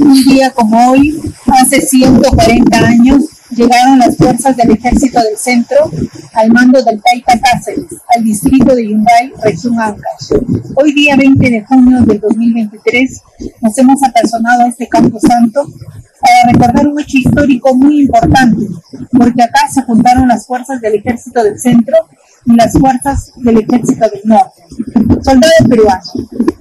Un día como hoy, hace 140 años, llegaron las fuerzas del Ejército del Centro al mando del Taita Cáceres, al distrito de Yungay, región Ancash. Hoy día 20 de junio del 2023 nos hemos apersonado a este campo santo para recordar un hecho histórico muy importante, porque acá se juntaron las fuerzas del Ejército del Centro y las fuerzas del Ejército del Norte. Soldado peruano,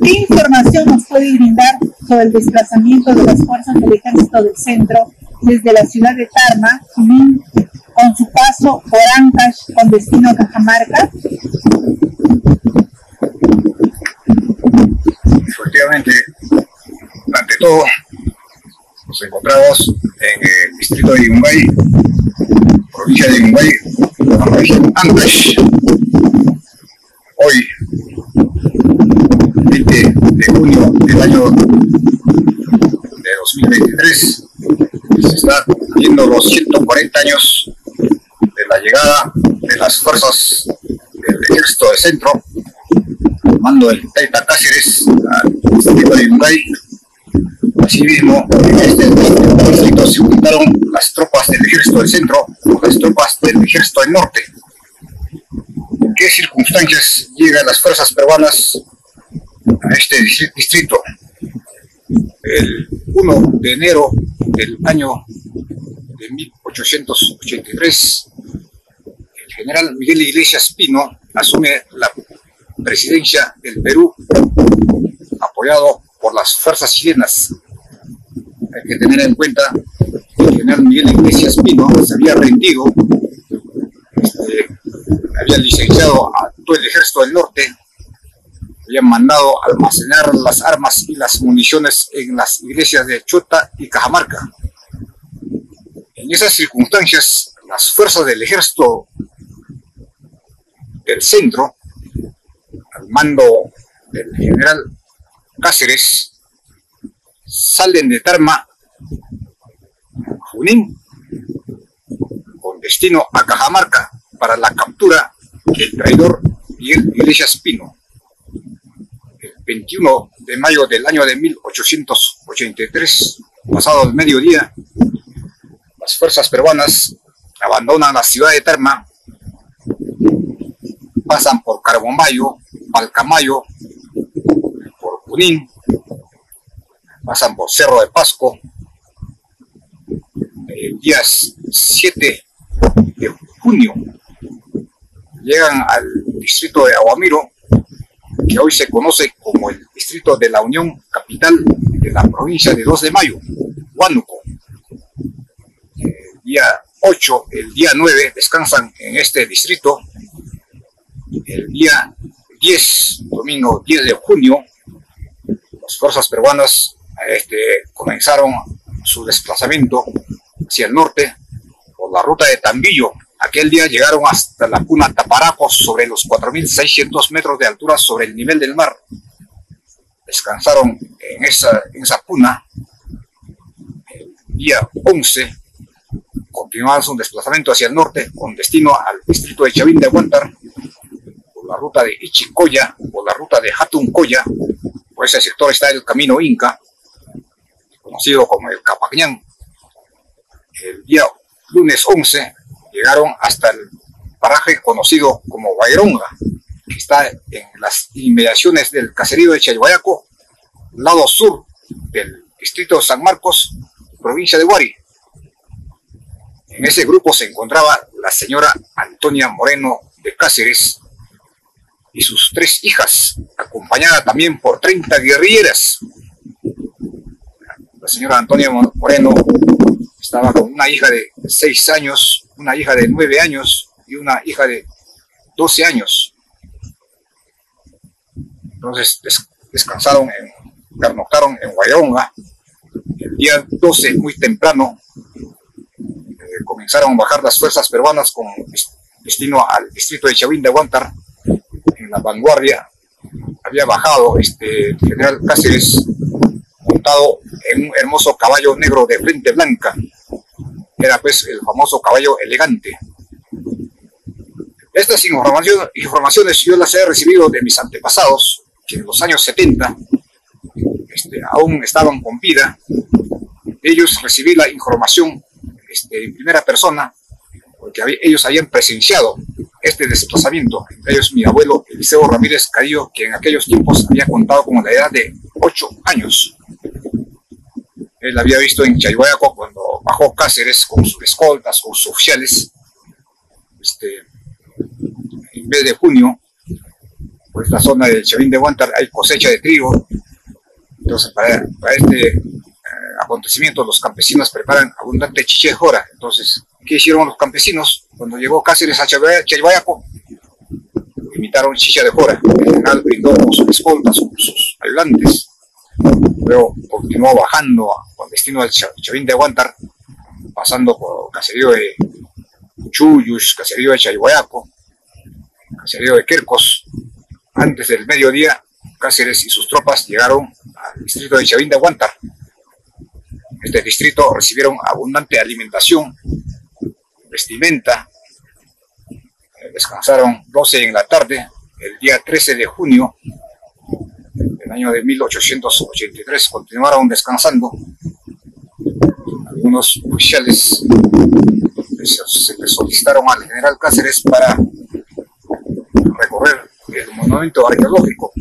¿qué información nos puede brindar sobre el desplazamiento de las fuerzas del Ejército del Centro desde la ciudad de Tarma, Junín, con su paso por Ancash con destino a Cajamarca? Efectivamente, ante todo, nos encontramos en el distrito de Yungay, provincia de Yungay, la región Ancash. Hoy, 20 de junio del año de 2023, se están cumpliendo los 140 años de la llegada de las fuerzas del Ejército de Centro, al mando del Taita Cáceres, al distrito de Yungay. Asimismo, en este distrito se juntaron las tropas del Ejército del Centro con las tropas del Ejército del Norte. ¿En qué circunstancias llegan las fuerzas peruanas a este distrito? El 1 de enero del año de 1883, el general Miguel Iglesias Pino asume la presidencia del Perú, apoyado por las fuerzas chilenas. Hay que tener en cuenta que el general Miguel Iglesias Pino se había rendido, había licenciado a todo el Ejército del Norte, habían mandado almacenar las armas y las municiones en las iglesias de Chota y Cajamarca. En esas circunstancias, las fuerzas del Ejército del Centro, al mando del general Cáceres, salen de Tarma, Junín, con destino a Cajamarca para la captura del traidor Miguel Iglesias Pino. El 21 de mayo del año de 1883, pasado el mediodía, las fuerzas peruanas abandonan la ciudad de Tarma, pasan por Carbombayo, Palcamayo, por Junín, pasan por Cerro de Pasco. El día 7 de junio llegan al distrito de Aguamiro, que hoy se conoce como el distrito de la Unión, capital de la provincia de 2 de Mayo, Huánuco. El día 8, el día 9 descansan en este distrito. El día 10, domingo 10 de junio, las fuerzas peruanas comenzaron su desplazamiento hacia el norte por la ruta de Tambillo. Aquel día llegaron hasta la Puna Taparacos, sobre los 4.600 metros de altura sobre el nivel del mar. Descansaron en esa puna. El día 11 continuaron su desplazamiento hacia el norte con destino al distrito de Chavín de Huántar, por la ruta de Ichicoya, por la ruta de Hatuncoya. Por ese sector está el camino Inca, conocido como el Capacñán. El día lunes 11 llegaron hasta el paraje conocido como Guaironga, que está en las inmediaciones del caserío de Chalhuayaco, lado sur del distrito de San Marcos, provincia de Huari. En ese grupo se encontraba la señora Antonia Moreno de Cáceres y sus 3 hijas, acompañada también por 30 guerrilleras. La señora Antonia Moreno estaba con una hija de 6 años, una hija de 9 años y una hija de 12 años. Entonces pernoctaron en Guaironga. El día 12, muy temprano, comenzaron a bajar las fuerzas peruanas con destino al distrito de Chavín de Huántar. En la vanguardia había bajado el general Cáceres, montado en un hermoso caballo negro de frente blanca. Era pues el famoso caballo elegante. Estas informaciones yo las he recibido de mis antepasados, que en los años 70 aún estaban con vida, ellos recibí la información en primera persona, porque ellos habían presenciado este desplazamiento, entre ellos mi abuelo Eliseo Ramírez Carillo, que en aquellos tiempos había contado con la edad de 8 años. Él había visto en Chayhuayaco cuando bajó Cáceres con sus escoltas, con sus oficiales, en mes de junio, por esta zona del Chavín de Huántar hay cosecha de trigo. Entonces para este acontecimiento los campesinos preparan abundante chicha de jora. Entonces, ¿qué hicieron los campesinos? Cuando llegó Cáceres a Chayhuayaco, imitaron chicha de jora. El general brindó con sus escoltas, con sus ayudantes. Luego continuó bajando con destino al Chavín de Huántar, pasando por caserío de Chuyus, caserío de Chayhuayaco, caserío de Quercos. Antes del mediodía, Cáceres y sus tropas llegaron al distrito de Chavín de Huántar. En este distrito recibieron abundante alimentación, vestimenta, descansaron 12 en la tarde, el día 13 de junio del año de 1883, continuaron descansando. Algunos oficiales se le solicitaron al general Cáceres para recorrer el monumento arqueológico,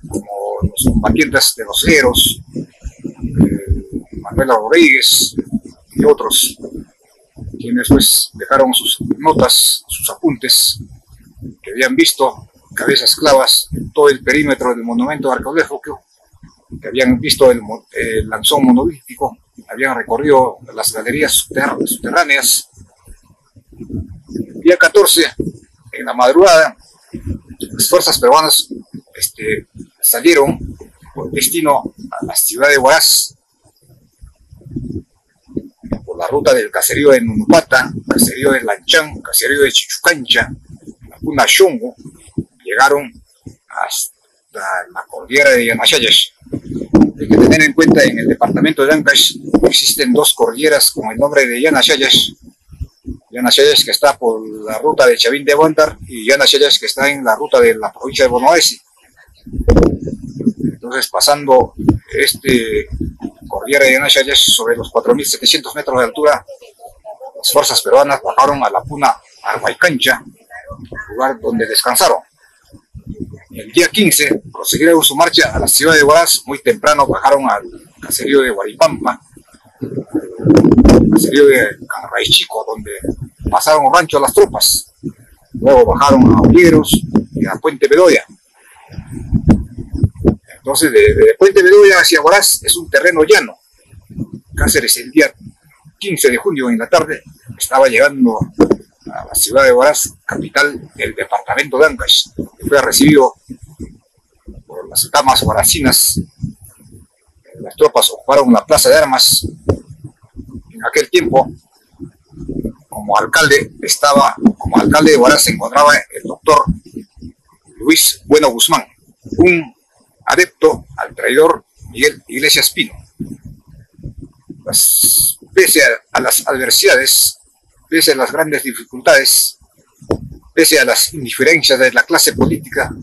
como los combatientes de los Eros, Manuela Rodríguez y otros, quienes pues dejaron sus notas, sus apuntes, que habían visto cabezas clavas en todo el perímetro del monumento arqueológico, que habían visto el lanzón monolítico, habían recorrido las galerías subterráneas. El día 14, en la madrugada, las fuerzas peruanas salieron con destino a la ciudad de Huaraz, por la ruta del caserío de Nunupata, caserío de Lanchán, caserío de Chichucancha, la Puna Xongo. Llegaron hasta la cordillera de Yanachayas. Hay que tener en cuenta, en el departamento de Ancash existen dos cordilleras con el nombre de Yanachayas. Yanachayas, que está por la ruta de Chavín de Huántar, y Yanachayas, que está en la ruta de la provincia de Bonoesi. Entonces, pasando cordillera de Yanachayas sobre los 4.700 metros de altura, las fuerzas peruanas bajaron a la Puna Arhuaycancha, lugar donde descansaron. El día 15 prosiguieron su marcha a la ciudad de Huaraz. Muy temprano bajaron al caserío de Huaripampa, caserío de Canraichico, donde pasaron un rancho a las tropas. Luego bajaron a Olleros y a Puente Bedoya. Entonces, de Puente Bedoya hacia Huaraz es un terreno llano. Cáceres, el día 15 de junio en la tarde, estaba llegando a la ciudad de Huaraz, capital del departamento de Ancash, que fue recibido por las damas huarazinas. Las tropas ocuparon la plaza de armas. En aquel tiempo, como alcalde de Huaraz se encontraba el doctor Luis Bueno Guzmán, un adepto al traidor Miguel Iglesias Pino. Pese a las adversidades, pese a las grandes dificultades, pese a las indiferencias de la clase política,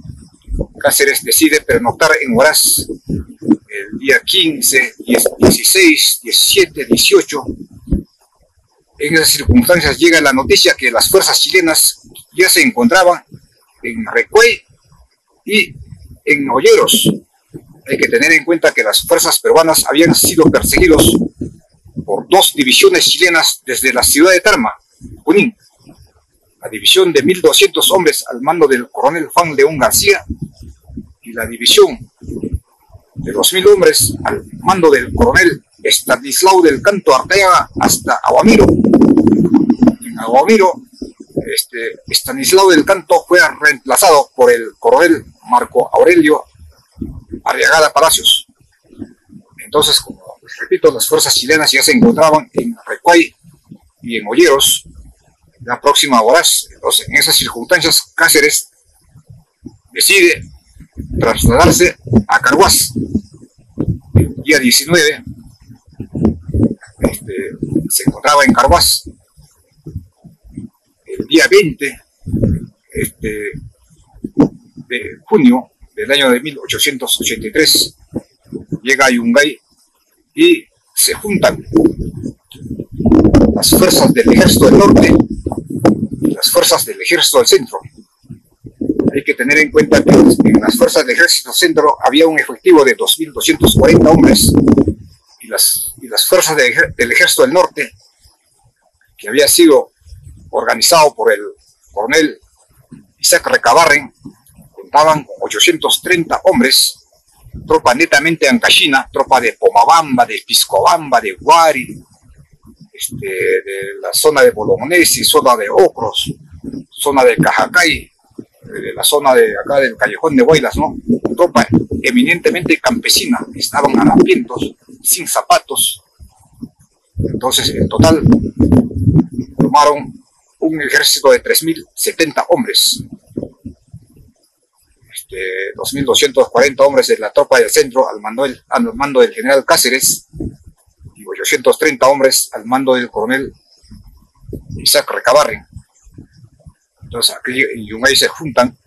Cáceres decide pernoctar en Huaraz el día 15, 16, 17, 18. En esas circunstancias llega la noticia que las fuerzas chilenas ya se encontraban en Recuay y en Olleros. Hay que tener en cuenta que las fuerzas peruanas habían sido perseguidos por dos divisiones chilenas desde la ciudad de Tarma, Junín. La división de 1.200 hombres al mando del coronel Juan León García y la división de 2.000 hombres al mando del coronel Estanislao del Canto Arteaga hasta Aguamiro. En Aguamiro, Estanislao del Canto fue reemplazado por el coronel Marco Aurelio Arriagada Palacios. Entonces, como repito, las fuerzas chilenas ya se encontraban en Recuay y en Olleros, la próxima a Huaraz. Entonces, en esas circunstancias, Cáceres decide trasladarse a Carhuaz. El día 19 se encontraba en Carhuaz. El día 20 de junio del año de 1883 llega a Yungay y se juntan las fuerzas del ejército del norte y las fuerzas del ejército del centro. Hay que tener en cuenta que en las fuerzas del ejército del centro había un efectivo de 2.240 hombres y las fuerzas del ejército del norte, que había sido organizado por el coronel Isaac Recabarren, contaban con 830 hombres, tropa netamente ancashina, tropa de Pomabamba, de Piscobamba, de Guari, de la zona de Bolognesi, zona de Ocros, zona de Cajacay, de la zona de acá del Callejón de Huaylas, ¿no? Tropa eminentemente campesina, estaban harapientos, sin zapatos. Entonces, en total, tomaron un ejército de 3.070 hombres. 2.240 hombres de la tropa del centro al mando del general Cáceres y 830 hombres al mando del coronel Isaac Recabarren. Entonces aquí en Yungay se juntan.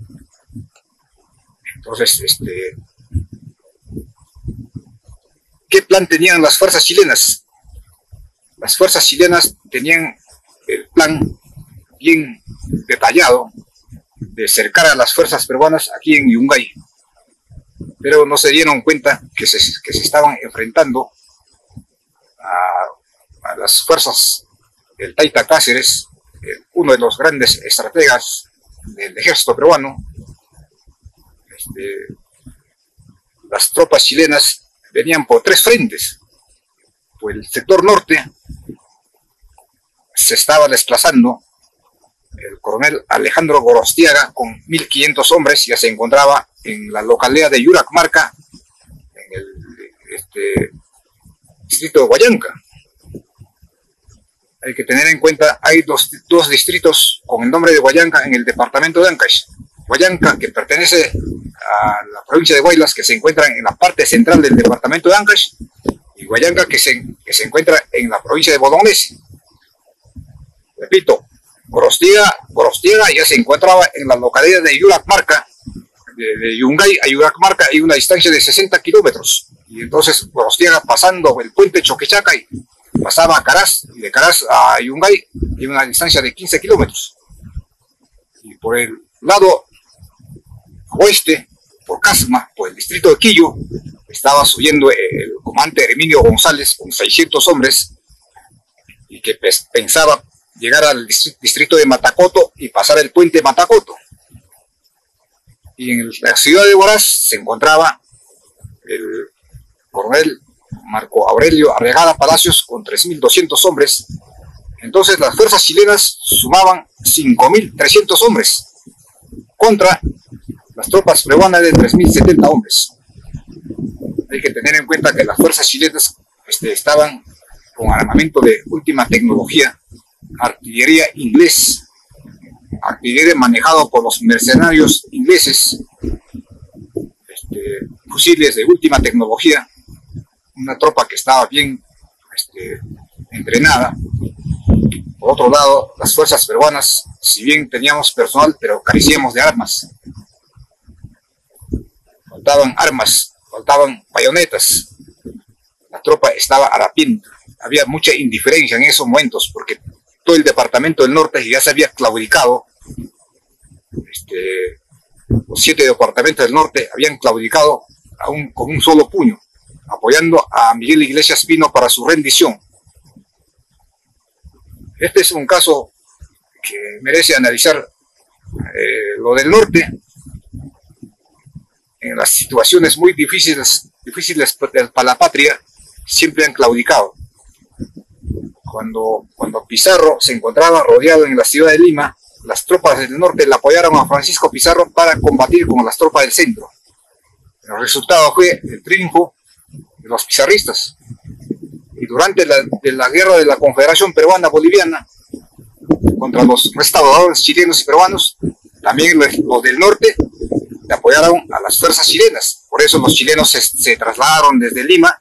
Entonces, ¿qué plan tenían las fuerzas chilenas? Las fuerzas chilenas tenían el plan bien detallado de cercar a las fuerzas peruanas aquí en Yungay, pero no se dieron cuenta que se estaban enfrentando a las fuerzas del Taita Cáceres, uno de los grandes estrategas del ejército peruano. Las tropas chilenas venían por tres frentes. Por el sector norte se estaba desplazando el coronel Alejandro Gorostiaga con 1.500 hombres, ya se encontraba en la localidad de Yuracmarca, en el distrito de Huallanca. Hay que tener en cuenta, hay dos distritos con el nombre de Huallanca en el departamento de Ancash. Huallanca, que pertenece a la provincia de Huaylas, que se encuentra en la parte central del departamento de Ancash, y Huallanca, que se encuentra en la provincia de Bolognesi. Repito, Gorostiaga ya se encontraba en la localidad de Yuracmarca. De Yungay a Yuracmarca hay una distancia de 60 kilómetros. Y entonces Gorostiaga, pasando el puente Choquechacay, pasaba a Caraz, y de Caraz a Yungay hay una distancia de 15 kilómetros. Y por el lado oeste, por Casma, por el distrito de Quillo, estaba subiendo el comandante Herminio González con 600 hombres, y que pensaba llegar al distrito de Matacoto y pasar el puente Matacoto. Y en la ciudad de Huaraz se encontraba el coronel Marco Aurelio Arregada Palacios con 3.200 hombres. Entonces las fuerzas chilenas sumaban 5.300 hombres contra las tropas peruanas de 3.070 hombres. Hay que tener en cuenta que las fuerzas chilenas estaban con armamento de última tecnología, artillería inglés, artillería manejado por los mercenarios ingleses, fusiles de última tecnología, una tropa que estaba bien entrenada. Por otro lado, las fuerzas peruanas, si bien teníamos personal, pero carecíamos de armas. Faltaban armas, faltaban bayonetas. La tropa estaba harapienta. Había mucha indiferencia en esos momentos, porque todo el departamento del norte ya se había claudicado. Los 7 departamentos del norte habían claudicado con un solo puño, apoyando a Miguel Iglesias Pino para su rendición. Este es un caso que merece analizar. Lo del norte, en las situaciones muy difíciles para la patria, siempre han claudicado. Cuando Pizarro se encontraba rodeado en la ciudad de Lima, las tropas del norte le apoyaron a Francisco Pizarro para combatir con las tropas del centro. El resultado fue el triunfo de los pizarristas. Y durante la guerra de la Confederación Peruana-Boliviana contra los restauradores chilenos y peruanos, también los del norte le apoyaron a las fuerzas chilenas. Por eso los chilenos se trasladaron desde Lima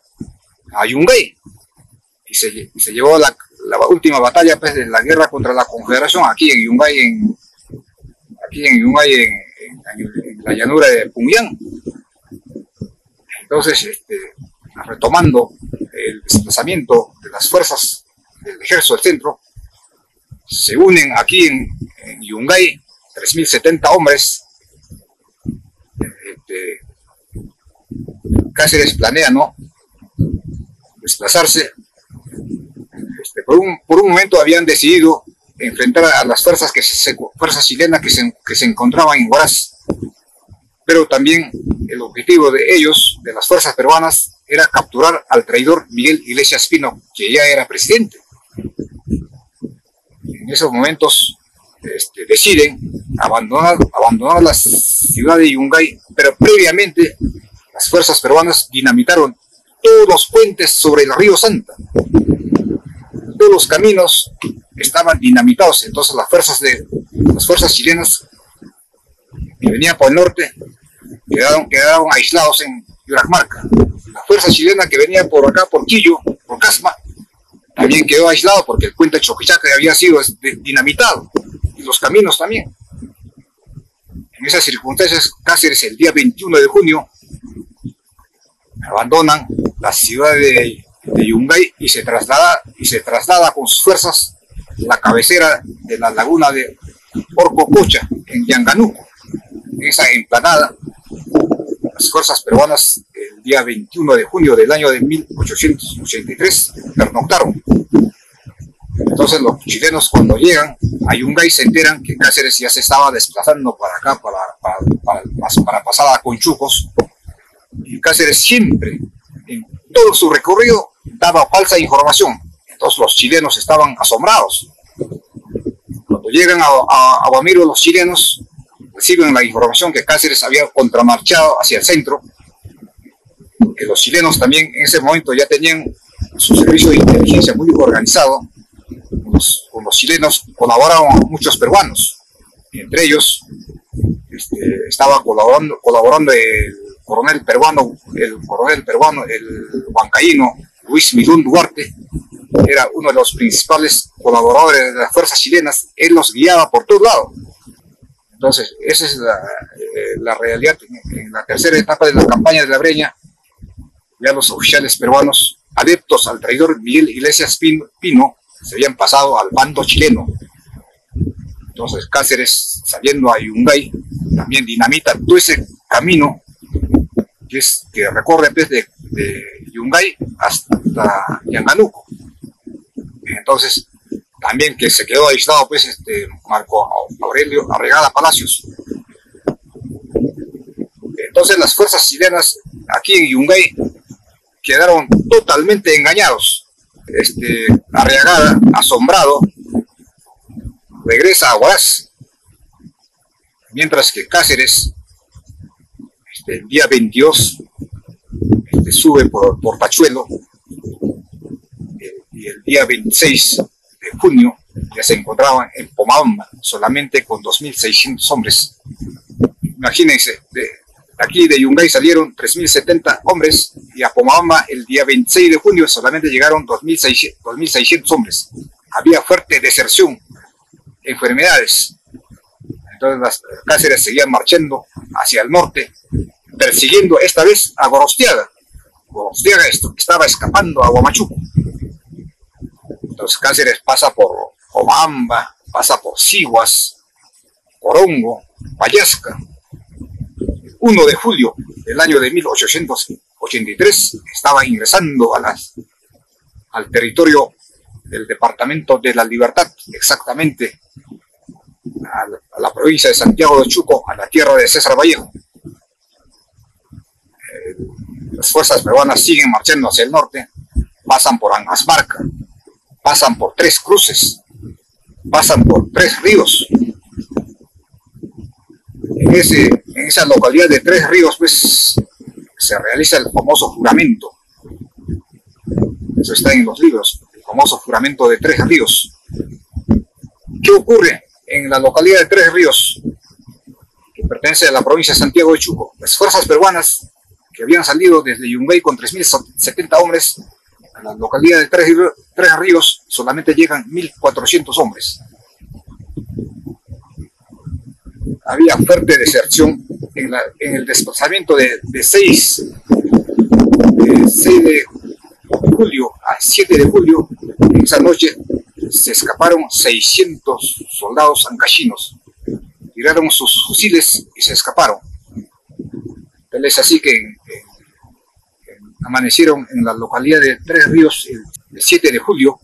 a Yungay y se llevó la última batalla, pues, de la guerra contra la Confederación aquí en Yungay, en la llanura de Pungyán. Entonces, retomando el desplazamiento de las fuerzas del ejército del centro, se unen aquí en Yungay 3.070 hombres. Cáceres planea, ¿no?, desplazarse. Por un momento habían decidido enfrentar a las fuerzas chilenas que se encontraban en Huaraz, pero también el objetivo de ellos, de las fuerzas peruanas, era capturar al traidor Miguel Iglesias Pino, que ya era presidente. En esos momentos deciden abandonar la ciudad de Yungay, pero previamente las fuerzas peruanas dinamitaron todos los puentes sobre el río Santa. Todos los caminos estaban dinamitados. Entonces las fuerzas chilenas que venían por el norte quedaron aislados en Yuracmarca. La fuerza chilena que venía por acá, por Quillo, por Casma, también quedó aislado porque el puente Choquichaca había sido dinamitado, y los caminos también. En esas circunstancias, Cáceres, el día 21 de junio, abandonan la ciudad de Yungay y se traslada con sus fuerzas a la cabecera de la laguna de Orcococha, en Yanganuco. En esa emplanada, las fuerzas peruanas, el día 21 de junio del año de 1883, pernoctaron. Entonces los chilenos, cuando llegan a Yungay, se enteran que Cáceres ya se estaba desplazando para acá, para pasar a Conchucos. Y Cáceres siempre, en todo su recorrido, daba falsa información. Entonces los chilenos estaban asombrados. Cuando llegan a Guamiro, los chilenos reciben la información que Cáceres había contramarchado hacia el centro, que los chilenos también en ese momento ya tenían su servicio de inteligencia muy organizado. Con los chilenos colaboraban muchos peruanos, y entre ellos estaba colaborando el coronel peruano, el huancaíno Luis Milún Duarte. Era uno de los principales colaboradores de las fuerzas chilenas. Él los guiaba por todos lados. Entonces, esa es la realidad. En la tercera etapa de la campaña de la Breña, ya los oficiales peruanos, adeptos al traidor Miguel Iglesias Pino, se habían pasado al bando chileno. Entonces Cáceres, saliendo a Yungay, también dinamita todo ese camino que recorre desde Yungay hasta Yanganuco. Entonces, también que se quedó aislado, pues, Marco Aurelio Arregada Palacios. Entonces las fuerzas chilenas aquí en Yungay quedaron totalmente engañados. Arriagada, asombrado, regresa a Huaraz, mientras que Cáceres, el día 22, sube por Pachuelo, y el día 26 de junio ya se encontraban en Pomabamba, solamente con 2.600 hombres. Imagínense, de aquí de Yungay salieron 3.070 hombres, y a Pomabamba el día 26 de junio solamente llegaron 2.600 hombres. Había fuerte deserción, enfermedades. Entonces las Cáceres seguían marchando hacia el norte, persiguiendo esta vez a Gorostiaga. Gorostiaga estaba escapando a Huamachuco. Entonces Cáceres pasa por Pomabamba, pasa por Siguas, Corongo, Payasca. 1 de julio del año de 1883 estaba ingresando al territorio del departamento de La Libertad, exactamente a la provincia de Santiago de Chuco, a la tierra de César Vallejo. Las fuerzas peruanas siguen marchando hacia el norte, pasan por Angasmarca, pasan por Tres Cruces, pasan por Tres Ríos. En esa localidad de Tres Ríos, pues, se realiza el famoso juramento. Eso está en los libros, el famoso juramento de Tres Ríos. ¿Qué ocurre en la localidad de Tres Ríos, que pertenece a la provincia de Santiago de Chuco? Las fuerzas peruanas que habían salido desde Yungay con 3.070 hombres, a la localidad de Tres Ríos solamente llegan 1.400 hombres. Había fuerte deserción en el desplazamiento de 6 6 de julio a 7 de julio, en esa noche se escaparon 600 soldados ancachinos, tiraron sus fusiles y se escaparon. Tal es así que amanecieron en la localidad de Tres Ríos el 7 de julio,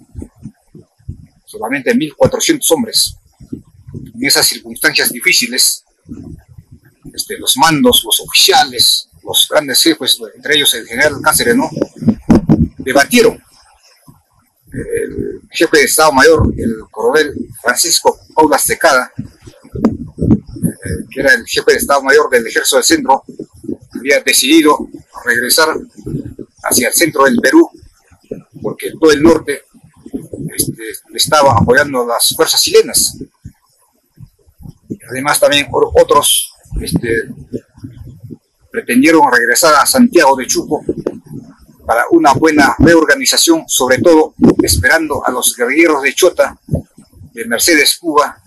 solamente 1.400 hombres. En esas circunstancias difíciles, los mandos, los oficiales, los grandes jefes, entre ellos el general Cáceres, ¿no?, debatieron. El jefe de Estado Mayor, el coronel Francisco Paula Secada, que era el jefe de Estado Mayor del Ejército del Centro, había decidido regresar hacia el centro del Perú, porque todo el norte le estaba apoyando a las fuerzas chilenas. Además también otros pretendieron regresar a Santiago de Chuco para una buena reorganización, sobre todo esperando a los guerrilleros de Chota, de Mercedes Cuba,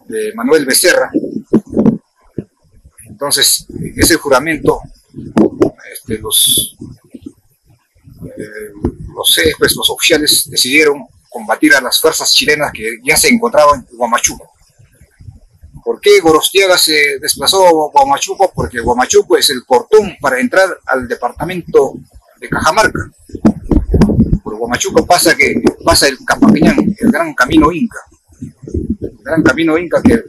de Manuel Becerra. Entonces, ese juramento, los jefes, los oficiales, decidieron combatir a las fuerzas chilenas que ya se encontraban en Huamachuco. ¿Por qué Gorostiaga se desplazó a Huamachuco? Porque Huamachuco es el portón para entrar al departamento de Cajamarca. Por Huamachuco pasa el Capapeñán, el gran camino inca. El gran camino inca que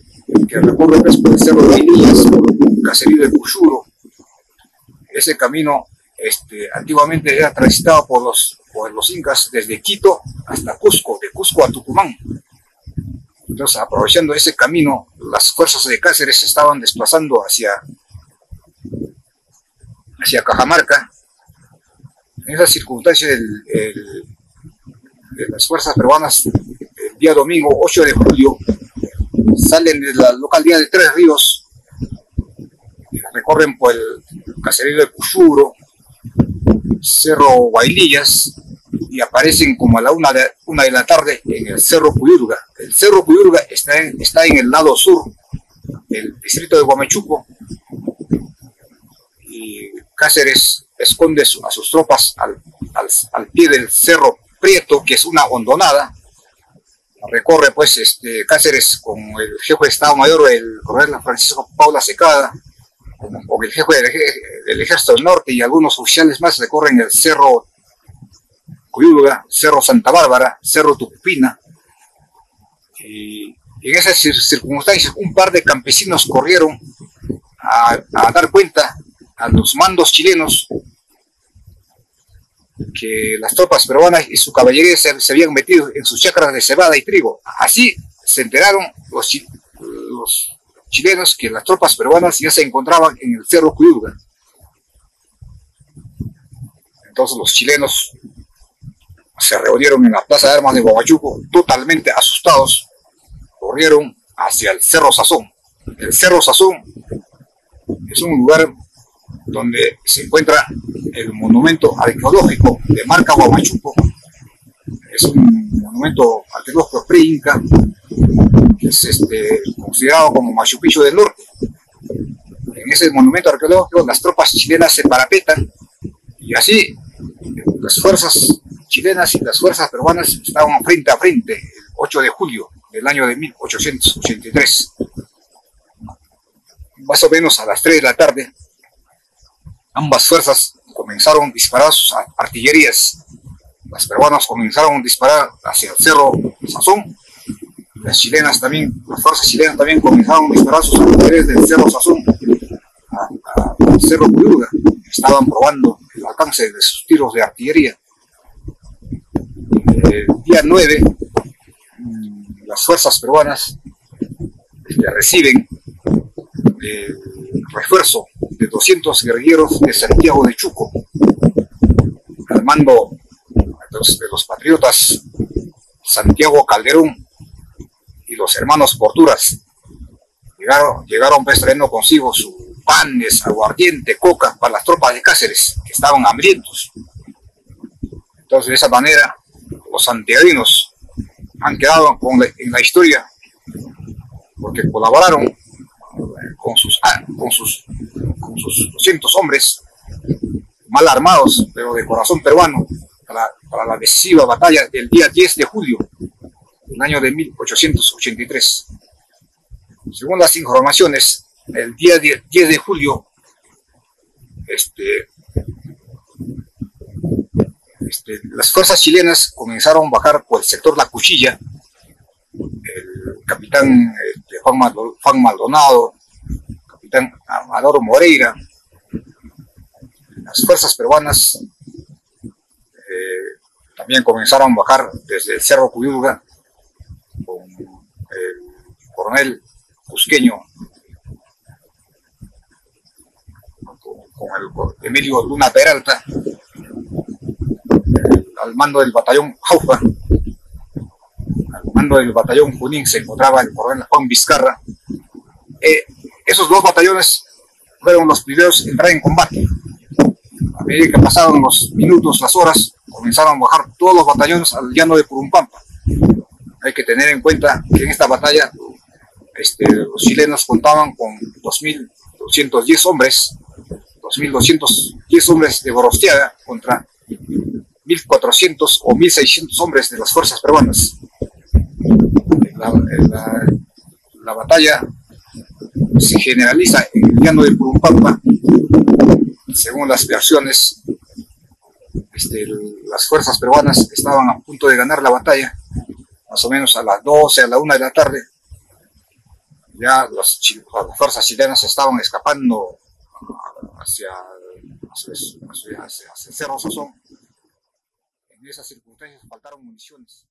recorre por el Cerro de Vainillas, por el caserío de Cuyuro. Ese camino antiguamente era transitado por los incas desde Quito hasta Cusco, de Cusco a Tucumán. Entonces, aprovechando ese camino, las fuerzas de Cáceres se estaban desplazando hacia Cajamarca. En esas circunstancias, de las fuerzas peruanas, el día domingo 8 de julio, salen de la localidad de Tres Ríos, recorren por el caserío de Cuyuro, Cerro Vainillas, y aparecen como a la una de la tarde en el Cerro Cuyurga. El Cerro Cuyurga está en el lado sur del distrito de Huamachuco, y Cáceres esconde a sus tropas al pie del Cerro Prieto, que es una hondonada. Recorre pues Cáceres con el jefe de Estado Mayor, el coronel Francisco Paula Secada, con el jefe del Ejército del Norte y algunos oficiales más. Recorren el Cerro Cuyurga, Cerro Santa Bárbara, Cerro Tucupina, y en esas circunstancias un par de campesinos corrieron a dar cuenta a los mandos chilenos que las tropas peruanas y su caballería se habían metido en sus chacras de cebada y trigo. Así se enteraron los chilenos que las tropas peruanas ya se encontraban en el Cerro Cuyurga. Entonces los chilenos se reunieron en la Plaza de Armas de Huamachuco, totalmente asustados, corrieron hacia el Cerro Sazón. El Cerro Sazón es un lugar donde se encuentra el monumento arqueológico de marca Huamachuco. Es un monumento arqueológico pre-inca, que es considerado como Machu Picchu del norte. En ese monumento arqueológico las tropas chilenas se parapetan, y así las fuerzas chilenas y las fuerzas peruanas estaban frente a frente el 8 de julio del año de 1883. Más o menos a las 3 de la tarde, ambas fuerzas comenzaron a disparar sus artillerías. Las peruanas comenzaron a disparar hacia el Cerro Sazón. Las fuerzas chilenas también comenzaron a disparar sus artillerías del Cerro Sazón al Cerro Cuyurga. Estaban probando el alcance de sus tiros de artillería. El día 9, las fuerzas peruanas reciben el refuerzo de 200 guerrilleros de Santiago de Chuco, al mando de los patriotas Santiago Calderón y los hermanos Porturas. Llegaron pues trayendo consigo sus panes, aguardiente, coca para las tropas de Cáceres, que estaban hambrientos. Entonces, de esa manera, los santiaguinos han quedado en la historia, porque colaboraron con sus 200 hombres mal armados, pero de corazón peruano, para la decisiva batalla del día 10 de julio del año de 1883. Según las informaciones, el día 10 de julio, las fuerzas chilenas comenzaron a bajar por el sector La Cuchilla. El capitán Juan Maldonado, capitán Amador Moreira, las fuerzas peruanas también comenzaron a bajar desde el Cerro Cuyulga con el coronel cusqueño, con el Emilio Luna Peralta, al mando del batallón Jaufa. Al mando del batallón Junín se encontraba el coronel Juan Vizcarra. Esos dos batallones fueron los primeros en entrar en combate. A medida que pasaban los minutos, las horas, comenzaron a bajar todos los batallones al llano de Purumpampa. Hay que tener en cuenta que en esta batalla los chilenos contaban con 2.210 hombres, 2.210 hombres de Gorostiaga contra 1.400 o 1.600 hombres de las fuerzas peruanas. La batalla se generaliza en el llano de Purumpampa. Según las versiones, las fuerzas peruanas estaban a punto de ganar la batalla, más o menos a las 12, a la 1 de la tarde. Ya las fuerzas chilenas estaban escapando hacia Cerro Sazón. En esas circunstancias faltaron municiones.